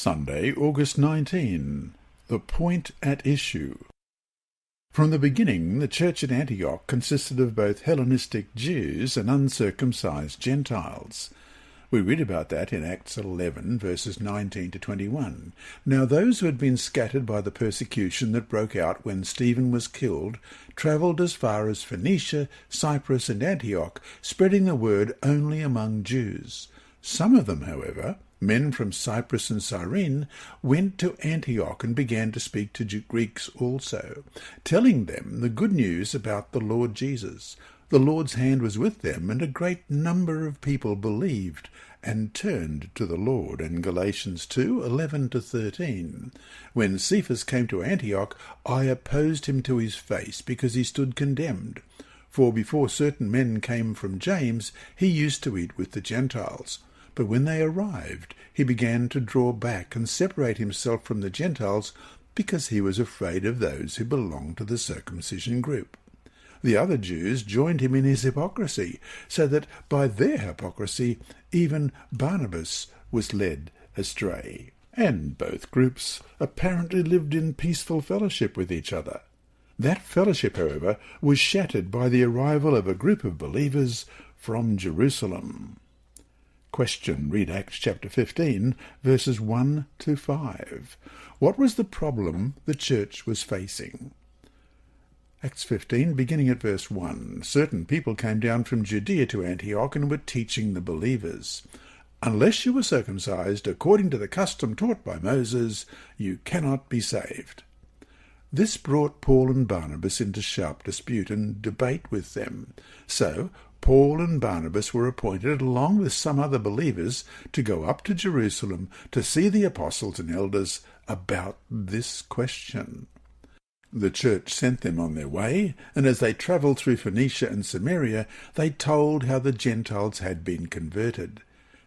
Sunday, August 19. The point at issue. From the beginning, the church at Antioch consisted of both Hellenistic Jews and uncircumcised Gentiles. We read about that in Acts 11, verses 19 to 21. Now those who had been scattered by the persecution that broke out when Stephen was killed travelled as far as Phoenicia, Cyprus, and Antioch, spreading the word only among Jews. Some of them, however, men from Cyprus and Cyrene, went to Antioch and began to speak to Greeks also, telling them the good news about the Lord Jesus. The Lord's hand was with them, and a great number of people believed and turned to the Lord. In Galatians 2:11-13, when Cephas came to Antioch, I opposed him to his face, because he stood condemned. For before certain men came from James, he used to eat with the Gentiles. But when they arrived, he began to draw back and separate himself from the Gentiles, because he was afraid of those who belonged to the circumcision group. The other Jews joined him in his hypocrisy, so that by their hypocrisy even Barnabas was led astray. And both groups apparently lived in peaceful fellowship with each other. That fellowship, however, was shattered by the arrival of a group of believers from Jerusalem. Question. Read Acts chapter 15, verses 1 to 5. What was the problem the church was facing? Acts 15, beginning at verse 1. Certain people came down from Judea to Antioch and were teaching the believers, unless you were circumcised according to the custom taught by Moses, you cannot be saved. This brought Paul and Barnabas into sharp dispute and debate with them. So Paul and Barnabas were appointed, along with some other believers, to go up to Jerusalem to see the apostles and elders about this question. The church sent them on their way, and as they travelled through Phoenicia and Samaria, they told how the Gentiles had been converted.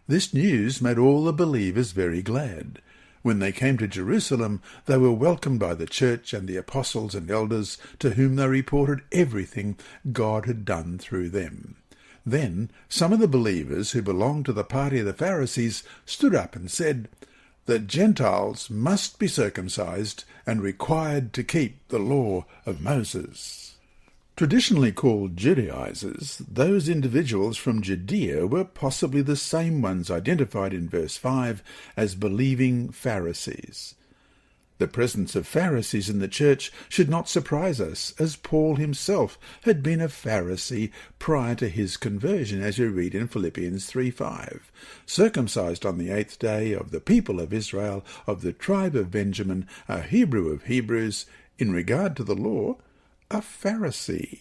This news made all the believers very glad. When they came to Jerusalem, they were welcomed by the church and the apostles and elders, to whom they reported everything God had done through them. Then some of the believers who belonged to the party of the Pharisees stood up and said, the Gentiles must be circumcised and required to keep the law of Moses. Traditionally called Judaizers, those individuals from Judea were possibly the same ones identified in verse 5 as believing Pharisees. The presence of Pharisees in the church should not surprise us, as Paul himself had been a Pharisee prior to his conversion, as we read in Philippians 3:5. Circumcised on the 8th day, of the people of Israel, of the tribe of Benjamin, a Hebrew of Hebrews, in regard to the law, a Pharisee.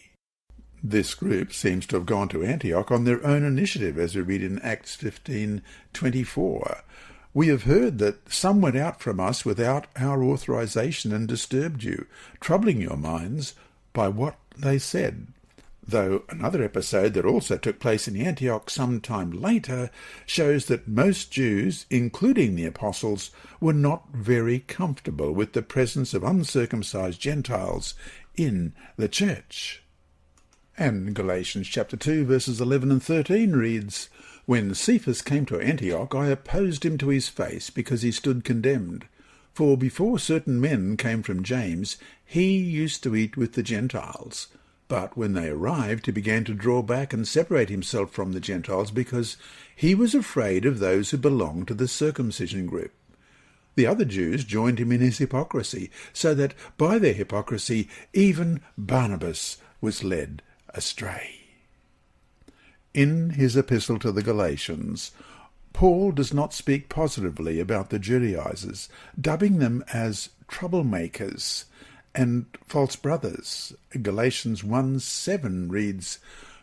This group seems to have gone to Antioch on their own initiative, as we read in Acts 15:24. We have heard that some went out from us without our authorization and disturbed you, troubling your minds by what they said. Though another episode that also took place in Antioch some time later shows that most Jews, including the apostles, were not very comfortable with the presence of uncircumcised Gentiles in the church. And Galatians chapter 2, verses 11 and 13 reads, when Cephas came to Antioch, I opposed him to his face, because he stood condemned. For before certain men came from James, he used to eat with the Gentiles. But when they arrived, he began to draw back and separate himself from the Gentiles, because he was afraid of those who belonged to the circumcision group. The other Jews joined him in his hypocrisy, so that by their hypocrisy even Barnabas was led astray. In his epistle to the Galatians, Paul does not speak positively about the Judaizers, dubbing them as troublemakers and false brothers. Galatians 1:7 reads,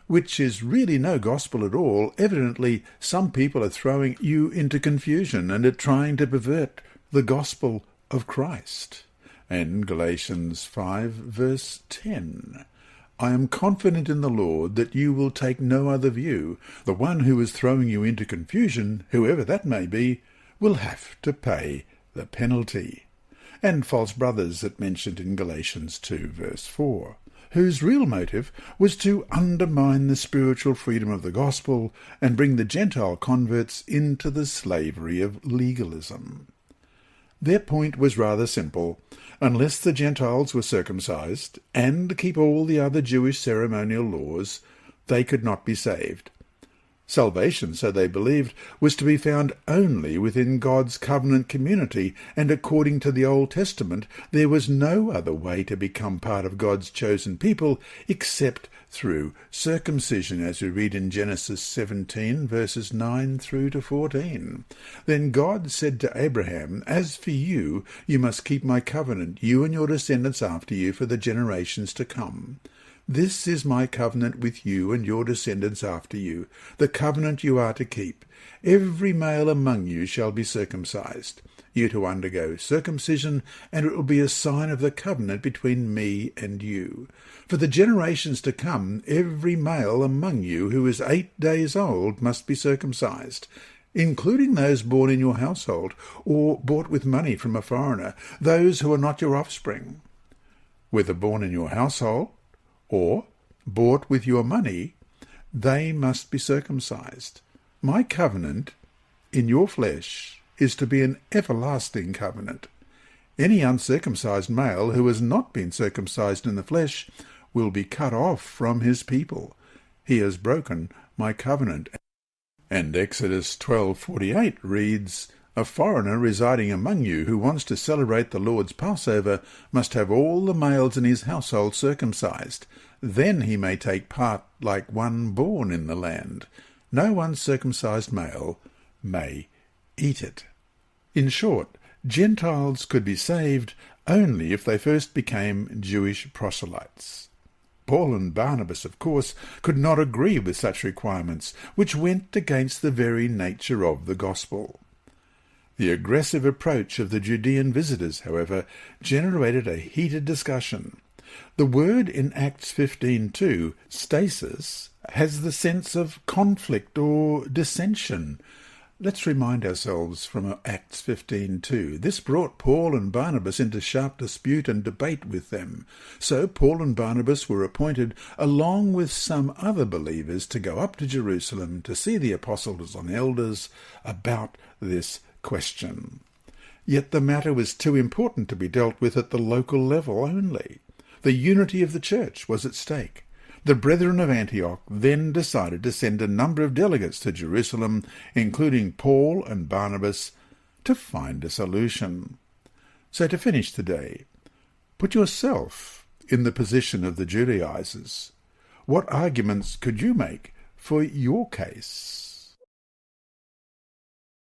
which is really no gospel at all. Evidently, some people are throwing you into confusion and are trying to pervert the gospel of Christ. And Galatians 5, verse 10. I am confident in the Lord that you will take no other view. The one who is throwing you into confusion, whoever that may be, will have to pay the penalty. And false brothers that mentioned in Galatians 2, verse 4, whose real motive was to undermine the spiritual freedom of the gospel and bring the Gentile converts into the slavery of legalism. Their point was rather simple. Unless the Gentiles were circumcised and keep all the other Jewish ceremonial laws, they could not be saved. Salvation, so they believed, was to be found only within God's covenant community, and according to the Old Testament, there was no other way to become part of God's chosen people except through circumcision, as we read in Genesis 17, verses 9 through to 14. Then God said to Abraham, "As for you, you must keep my covenant, you and your descendants after you, for the generations to come. This is my covenant with you and your descendants after you, the covenant you are to keep. Every male among you shall be circumcised. You to undergo circumcision, and it will be a sign of the covenant between me and you. For the generations to come, every male among you who is 8 days old must be circumcised, including those born in your household, or bought with money from a foreigner, those who are not your offspring. Whether born in your household, or bought with your money, they must be circumcised. My covenant in your flesh is to be an everlasting covenant. Any uncircumcised male who has not been circumcised in the flesh will be cut off from his people. He has broken my covenant." And Exodus 12:48 reads, "A foreigner residing among you who wants to celebrate the Lord's Passover must have all the males in his household circumcised. Then he may take part like one born in the land. No uncircumcised male may eat it." In short, Gentiles could be saved only if they first became Jewish proselytes. Paul and Barnabas, of course, could not agree with such requirements, which went against the very nature of the gospel. The aggressive approach of the Judean visitors, however, generated a heated discussion. The word in Acts 15:2, stasis, has the sense of conflict or dissension. Let's remind ourselves from Acts 15:2. This brought Paul and Barnabas into sharp dispute and debate with them. So Paul and Barnabas were appointed, along with some other believers, to go up to Jerusalem to see the apostles and elders about this question. Yet the matter was too important to be dealt with at the local level only. The unity of the church was at stake. The Brethren of Antioch then decided to send a number of delegates to Jerusalem, including Paul and Barnabas, to find a solution. So to finish today, put yourself in the position of the Judaizers. What arguments could you make for your case?